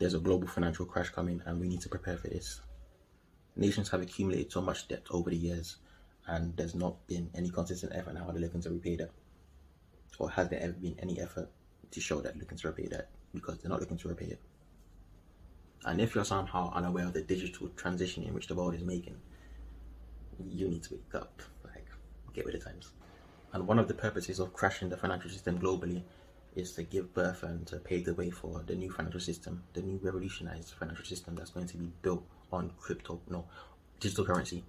there's a global financial crash coming and we need to prepare for this. Nations have accumulated so much debt over the years, and there's not been any consistent effort on how they're looking to repay that. Or has there ever been any effort to show that they're looking to repay that? Because they're not looking to repay it. And if you're somehow unaware of the digital transition in which the world is making, you need to wake up, like, get with the times. And one of the purposes of crashing the financial system globally is to give birth and to pave the way for the new financial system, the new revolutionized financial system that's going to be built on digital currency.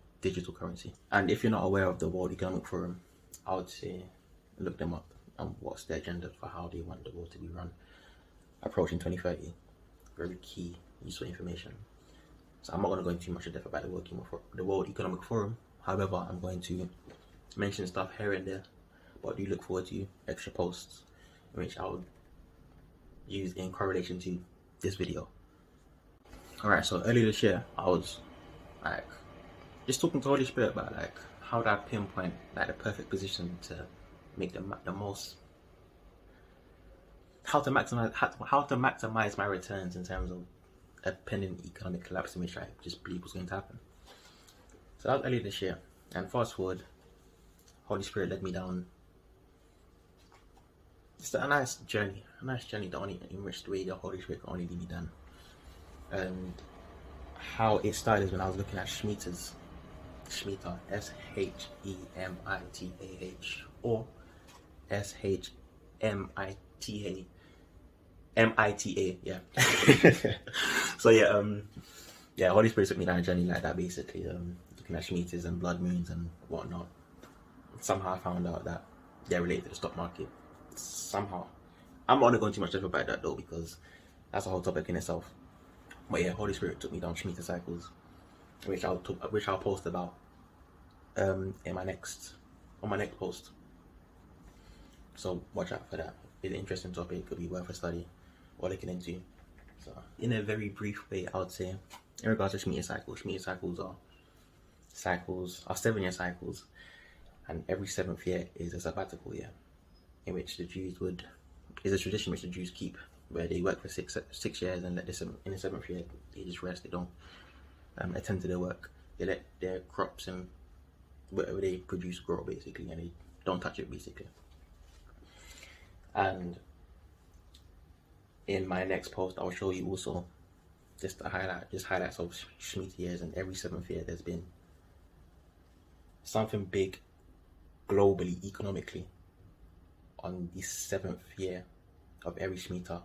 And if you're not aware of the World Economic Forum, I would say look them up and what's the agenda for how they want the world to be run approaching 2030. Very key, useful information. So I'm not going to go into too much depth about the World Economic Forum. However, I'm going to mention stuff here and there, but I do look forward to extra posts which I would use in correlation to this video. Alright, so earlier this year, I was like just talking to Holy Spirit about like how do I pinpoint like the perfect position to make the most, how to maximize my returns in terms of a pending economic collapse in which I just believe was going to happen. So that was earlier this year, and fast forward, Holy Spirit led me down just a nice journey that only in which the way the Holy Spirit can only lead me down. And how it started is when I was looking at Shemitah, Shemita, or SHMITA, yeah. So yeah, Holy Spirit took me down a journey like that, basically, looking at Shemitahs and blood moons and whatnot. Somehow I found out that they're related to the stock market. Somehow. I'm not going to go into much depth about that though, because that's a whole topic in itself. But yeah, Holy Spirit took me down Shemitah cycles, which I'll post about on my next post. So watch out for that. It's an interesting topic. It could be worth a study or looking into. So in a very brief way, I would say, in regards to Shemitah cycles are 7-year cycles, and every 7th year is a sabbatical year, in which the Jews is a tradition which the Jews keep, where they work for six years and in the 7th year they just rest. They don't attend to their work. They let their crops and whatever they produce grow, basically, and they don't touch it, basically. And in my next post, I'll show you also just highlights of Shemitah years, and every 7th year there's been something big globally, economically, on the 7th year of every Shemitah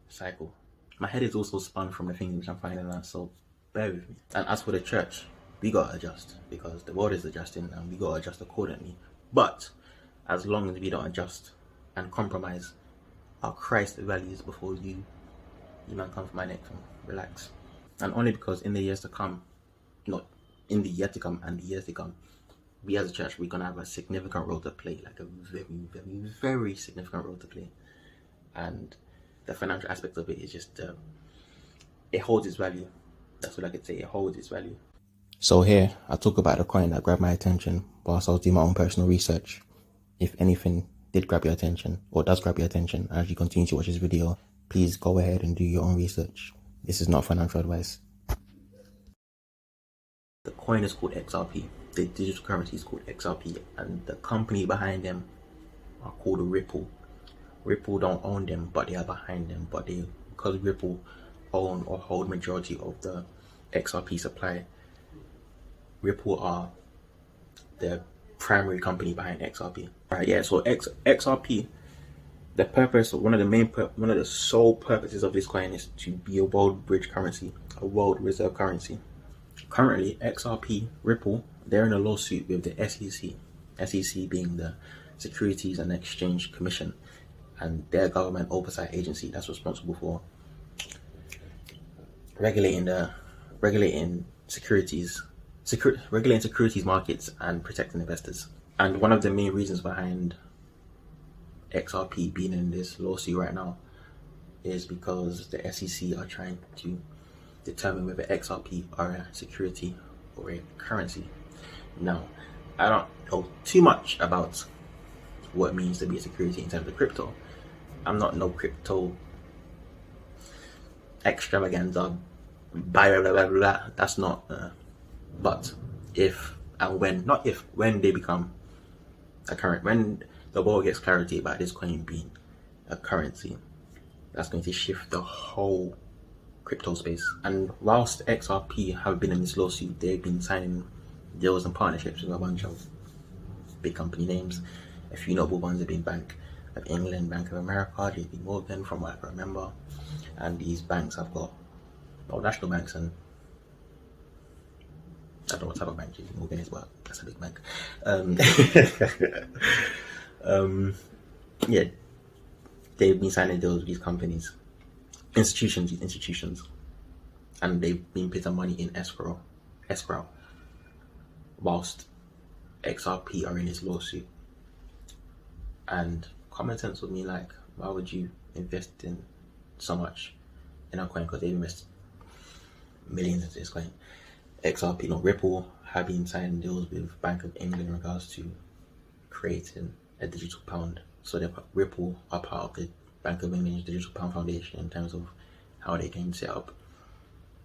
cycle. My head is also spun from the things which I'm finding out, so bear with me. And as for the church, we gotta adjust, because the world is adjusting and we gotta adjust accordingly. But as long as we don't adjust and compromise our Christ values before you man come for my neck, relax. And only because in the years to come, not in the year to come and the years to come, we as a church, we're gonna have a significant role to play, like a very, very, very significant role to play. And the financial aspect of it is just, it holds its value. That's what I could say, it holds its value. So here, I talk about the coin that grabbed my attention whilst I was doing my own personal research. If anything did grab your attention, or does grab your attention as you continue to watch this video, please go ahead and do your own research. This is not financial advice. The coin is called XRP. The digital currency is called XRP, and the company behind them are called Ripple. Ripple don't own them, but they are behind them. But because Ripple own or hold majority of the XRP supply, Ripple are the primary company behind XRP. Right, yeah, so XRP, the purpose, one of the sole purposes of this coin is to be a world bridge currency, a world reserve currency. Currently, XRP, Ripple, they're in a lawsuit with the SEC. SEC being the Securities and Exchange Commission, and their government oversight agency that's responsible for regulating securities markets and protecting investors. And one of the main reasons behind XRP being in this lawsuit right now is because the SEC are trying to determine whether XRP are a security or a currency. Now, I don't know too much about what it means to be a security in terms of crypto. I'm not no crypto extravaganza, blah blah blah blah. That's not. But if and when, not if, when they become a current, when the world gets clarity about this coin being a currency, that's going to shift the whole crypto space. And whilst XRP have been in this lawsuit, they've been signing deals and partnerships with a bunch of big company names. A few notable ones have been Bank of England, Bank of America, JP Morgan, from what I remember. And these banks have got, well, national banks, and I don't know what type of bank JP Morgan is, but that's a big bank. Yeah, they've been signing deals with these companies, institutions, and they've been putting money in escrow, whilst XRP are in this lawsuit. And common sense would mean, like, why would you invest in so much in a coin? Because they've invested millions into this coin. XRP, Ripple have been signing deals with Bank of England in regards to creating a digital pound. So Ripple are part of the Bank of England's Digital Pound Foundation in terms of how they can set up,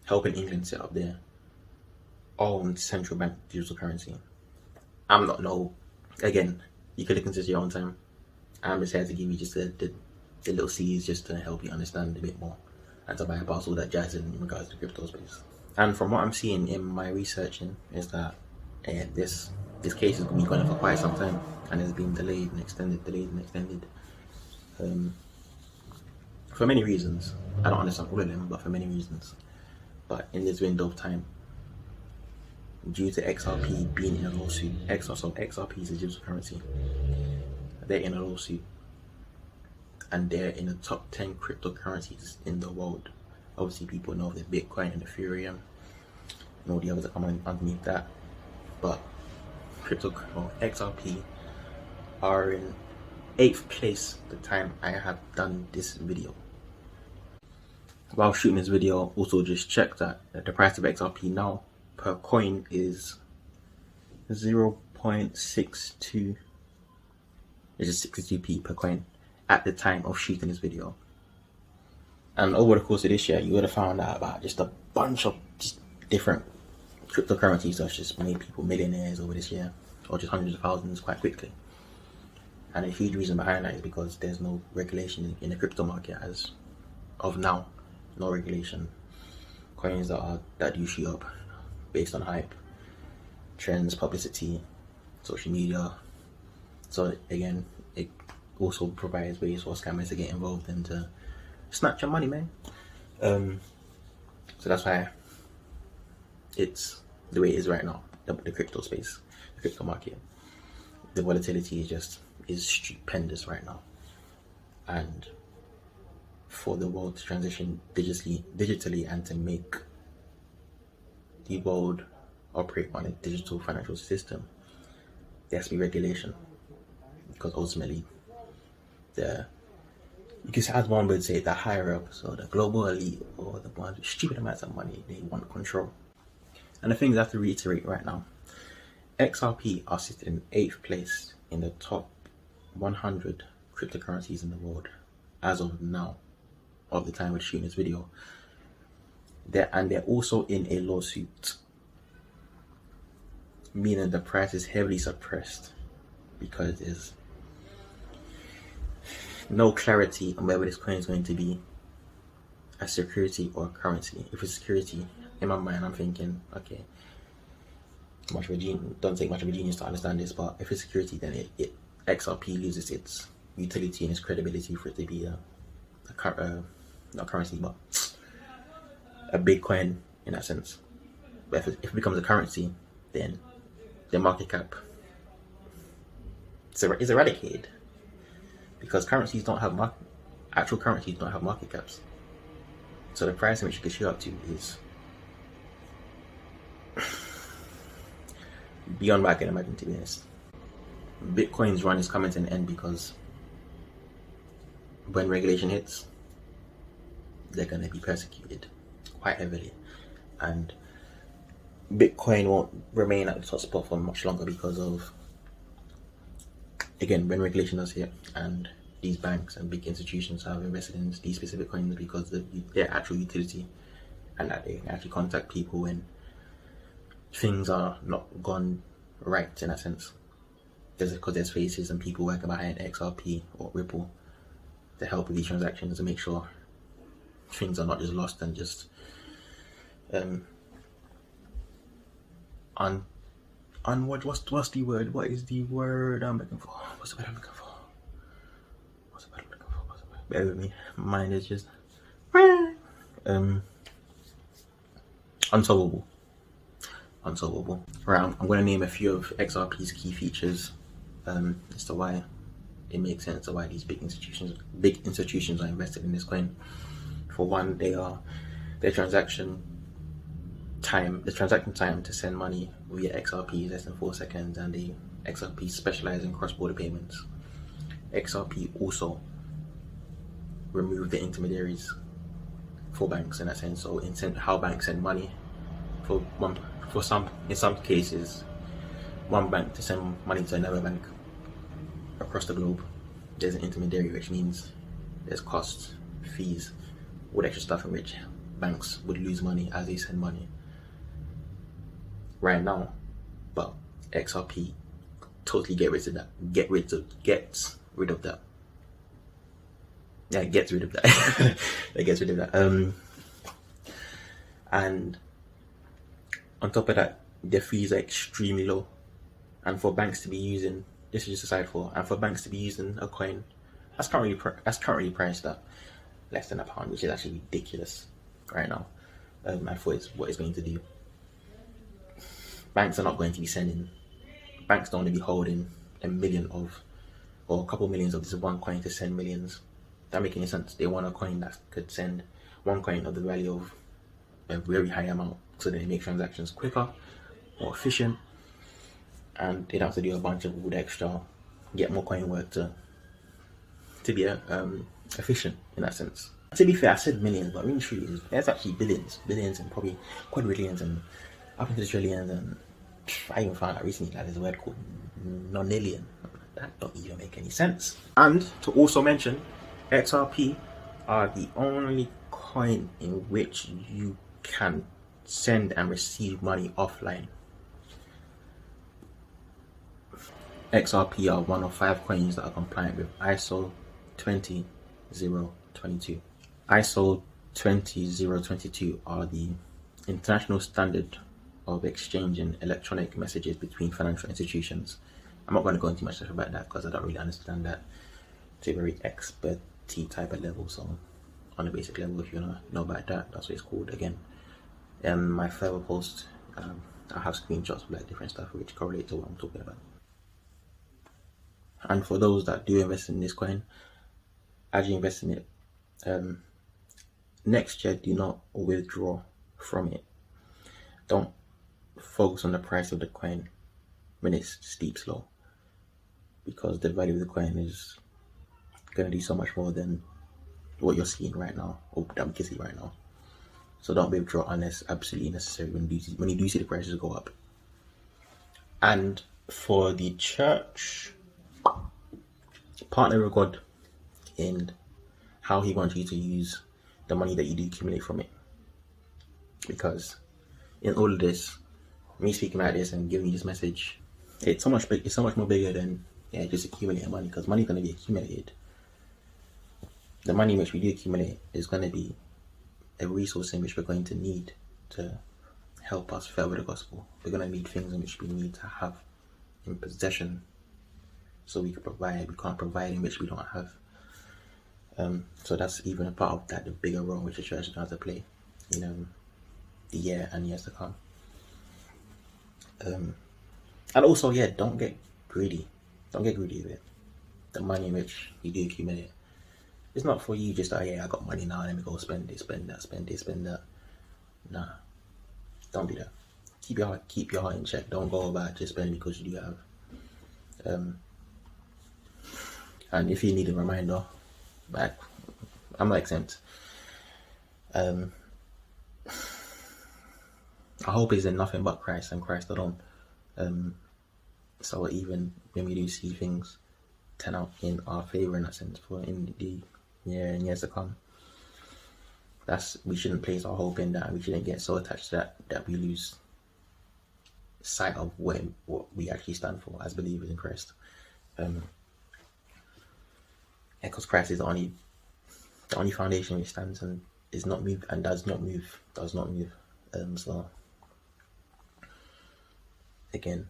helping England set up their own central bank digital currency. I'm not again, you can look into this your own time. I'm just here to give you just the little C's just to help you understand a bit more and to bypass all that jazz in regards to crypto space. And from what I'm seeing in my researching is that this case is going to be going on for quite some time, and it's been delayed and extended. For many reasons. I don't understand all of them, but for many reasons. But in this window of time, due to XRP being in a lawsuit, XRP is a digital currency. They're in a lawsuit, and they're in the top 10 cryptocurrencies in the world. Obviously, people know the Bitcoin and Ethereum and all the others that come underneath that. But XRP are in 8th place the time I have done this video. While shooting this video, also just checked that the price of XRP now per coin is 0.62. It's just 62p per coin at the time of shooting this video. And over the course of this year, you would have found out about just a bunch of just different cryptocurrencies that's just made people millionaires over this year, or just hundreds of thousands quite quickly. And a huge reason behind that is because there's no regulation in the crypto market as of now. No regulation. Coins that do shoot up based on hype, trends, publicity, social media. So again, it also provides ways for scammers to get involved and to snatch your money, man. So that's why it's the way it is right now. The crypto space, the crypto market, the volatility is stupendous right now. And for the world to transition digitally and to make the world operate on a digital financial system, there has to be regulation. Because ultimately, you can say, as one would say, the higher up, so the global elite or the ones with stupid amounts of money, they want control. And the things I have to reiterate right now, XRP are sitting in 8th place in the top 100 cryptocurrencies in the world as of now, of the time we're shooting this video. They're also in a lawsuit, meaning the price is heavily suppressed because there's no clarity on whether this coin is going to be a security or a currency. If it's security, in my mind, I'm thinking, okay, don't take much of a genius to understand this, but if it's security, then XRP loses its utility and its credibility for it to be not currency, but a big coin in that sense. But if it becomes a currency, then the market cap is eradicated, because actual currencies don't have market caps. So the price in which you can shoot up to is beyond what I can imagine, to be honest. Bitcoin's run is coming to an end because when regulation hits, they're going to be persecuted quite heavily, and Bitcoin won't remain at the top spot for much longer because of, again, when regulation does hit and these banks and big institutions have invested in these specific coins because of their actual utility, and that they can actually contact people when things are not gone right in that sense. Because there's faces and people working behind XRP or Ripple to help with these transactions and make sure things are not just lost and just what's the word? What is the word I'm looking for? What's the word I'm looking for? Bear with me. Mine is just unsolvable. Right, I'm going to name a few of XRP's key features as to why it makes sense of why these big institutions are invested in this coin. For one, their transaction time to send money via XRP is less than 4 seconds, and the XRP specialize in cross-border payments. XRP also remove the intermediaries for banks in that sense. So how banks send money, in some cases, one bank to send money to another bank across the globe, there's an intermediary, which means there's costs, fees, all extra stuff in which banks would lose money as they send money right now. But XRP totally gets rid of that. It gets rid of that. And on top of that, their fees are extremely low. And for banks to be using, this is just a side for, and for banks to be using a coin that's currently priced at less than £1, which is actually ridiculous right now. I thought it's what it's going to do. Banks are not going to be sending. Banks don't want to be holding a couple millions of this one coin to send millions. That make any sense? They want a coin that could send one coin of the value of a very high amount, so they make transactions quicker, more efficient, and they don't have to do a bunch of wood extra, get more coin work to be efficient in that sense. To be fair, I said millions, but really truly, there's actually billions, and probably quadrillions, and up into trillions, and I even found out recently that there's a word called nonillion. That don't even make any sense. And to also mention, XRP are the only coin in which you can send and receive money offline. XRP are one of 5 coins that are compliant with ISO20022. ISO20022 are the international standard of exchanging electronic messages between financial institutions. I'm not going to go into much stuff about that because I don't really understand that to a very expertise type of level. So on a basic level, if you want to know about that, that's what it's called. Again, my further post, I have screenshots of like different stuff which correlate to what I'm talking about. And for those that do invest in this coin, as you invest in it, next year do not withdraw from it. Don't focus on the price of the coin when it's steep slow, because the value of the coin is going to do so much more than what you're seeing right now, or that we can see right now. So don't withdraw unless absolutely necessary when you do see the prices go up. And for the church, partner with God in how He wants you to use the money that you do accumulate from it. Because in all of this, me speaking like this and giving you this message, it's so much more bigger than just accumulating money, because money is going to be accumulated. The money which we do accumulate is going to be a resource in which we're going to need to help us further the gospel. We're going to need things in which we need to have in possession so we can provide. We can't provide in which we don't have. So that's even a part of that, the bigger role which the church is going to play in the year and years to come. And also, don't get greedy. Don't get greedy with it. The money in which you do accumulate, it's not for you just, I got money now, let me go spend it, spend that. Nah, don't do that. Keep your heart in check. Don't go about just spending because you do have. And if you need a reminder, I'm not exempt. I hope it's in nothing but Christ and Christ alone. So even when we do see things turn out in our favor in that sense for in the years to come. We shouldn't place our hope in that. We shouldn't get so attached to that we lose sight of what we actually stand for as believers in Christ. Because Christ is the only foundation which stands and is not moved and does not move. So again,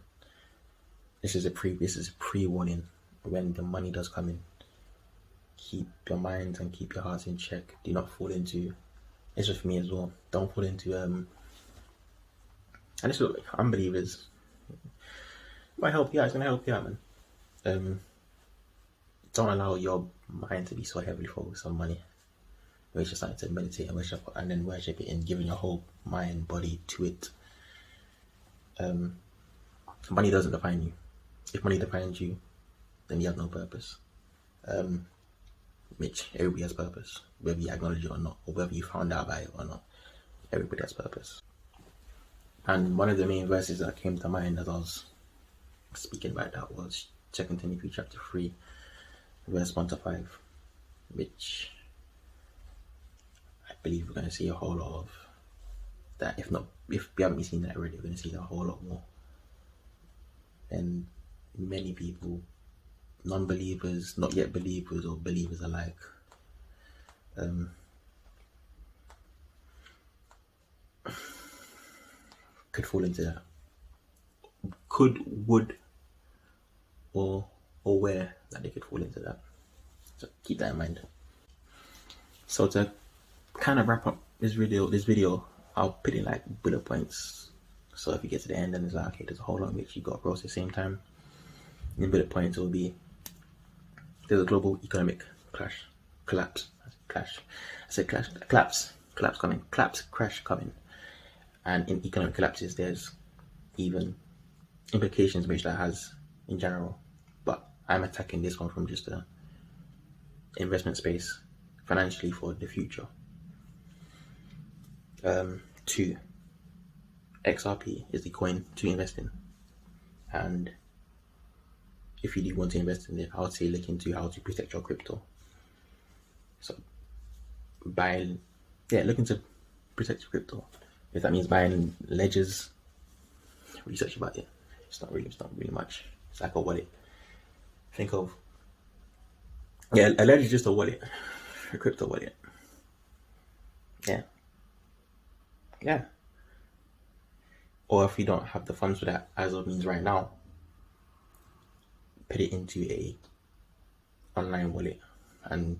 this is a pre-warning. When the money does come in, keep your minds and keep your hearts in check. Do not fall into, it's just for me as well, don't fall into and this is unbelievers. It might help you out, it's gonna help you out, man. Don't allow your mind to be so heavily focused on money. Where you're just starting to meditate and worship it and giving your whole mind, body to it. Money doesn't define you. If money defines you, then you have no purpose. Which everybody has purpose, whether you acknowledge it or not, or whether you found out about it or not. Everybody has purpose. And one of the main verses that came to mind as I was speaking about that was 2 Timothy chapter 3, verse 1 to 5, which I believe we're going to see a whole lot of that. If we haven't seen that already, we're going to see that a whole lot more. And many people, non-believers, not yet believers, or believers alike, could fall into that. Would, or aware that they could fall into that. So keep that in mind. So to kind of wrap up this video, I'll put in like bullet points. So if you get to the end and it's like, okay, there's a whole lot which you got across at the same time. In bullet points, it will be, there's a global economic collapse coming. And in economic collapses, there's even implications which that has in general. But I'm attacking this one from just a investment space, financially for the future. 2, XRP is the coin to invest in. And if you do want to invest in it, I would say look into how to protect your crypto. So look into protect your crypto. If that means buying ledgers, research about it. It's not really much. It's like a wallet. Think of, a ledger is just a wallet, a crypto wallet. Yeah. Or if you don't have the funds for that, as it means right now, put it into a online wallet. And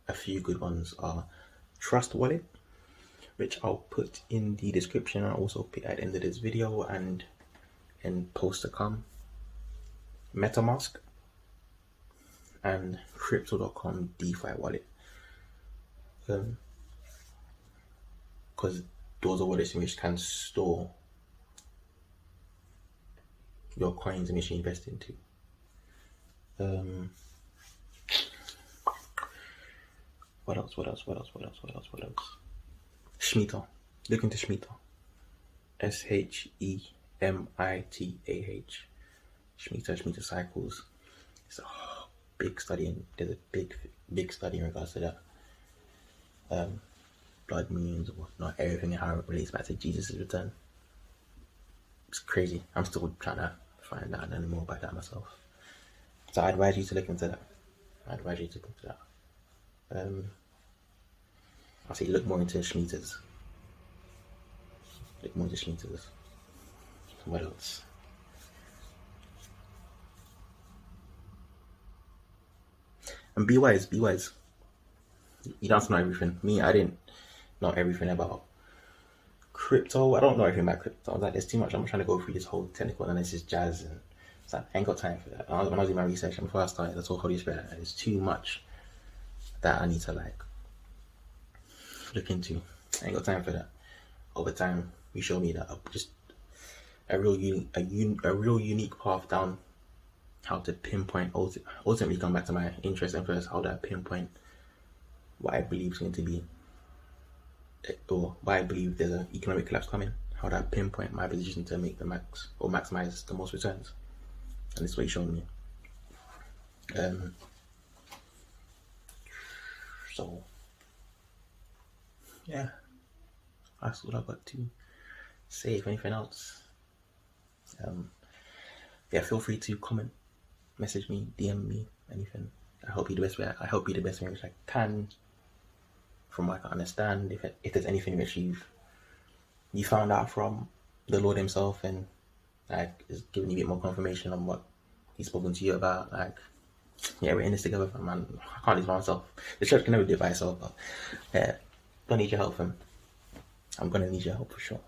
a few good ones are Trust Wallet, which I'll put in the description. I'll also put at the end of this video and in post to come. MetaMask and Crypto.com DeFi wallet. Because those are wallets in which can store your coins in which you invest into. What else? Shmeeta. Look into Shmeeta. SHEMITAH. Shmeeta cycles. It's a big study, and there's a big study in regards to that. Blood moons, or not everything, and how it relates back to Jesus' return. It's crazy. I'm still trying to find out any more about that myself. So I advise you to look into that. I'll say look more into Shmeetas. What else? And be wise. You don't have to know everything. Me, I didn't know everything about crypto. I don't know everything about crypto. Like, there's too much. I'm trying to go through this whole technical analysis jazz, and it's like, I ain't got time for that. When I was doing my research and before I started, I told Holy Spirit, there's too much that I need to look into. I ain't got time for that. Over time, you show me that just a real unique path down how to pinpoint, ultimately come back to my interest and first, how to pinpoint what I believe is going to be, or why I believe there's an economic collapse coming, how to pinpoint my position to make the max or maximize the most returns. And this is what he's showing me. So yeah, that's all I've got to say. If anything else, yeah, feel free to comment, message me, DM me, anything. I help you the best way. I help you the best way which I can, from what I can understand. If there's anything which you found out from the Lord Himself, and like is giving you a bit more confirmation on what He's spoken to you about, like, yeah, we're in this together, man. I can't do it by myself. The church can never do it by itself, but yeah, don't need your help, and I'm gonna need your help for sure.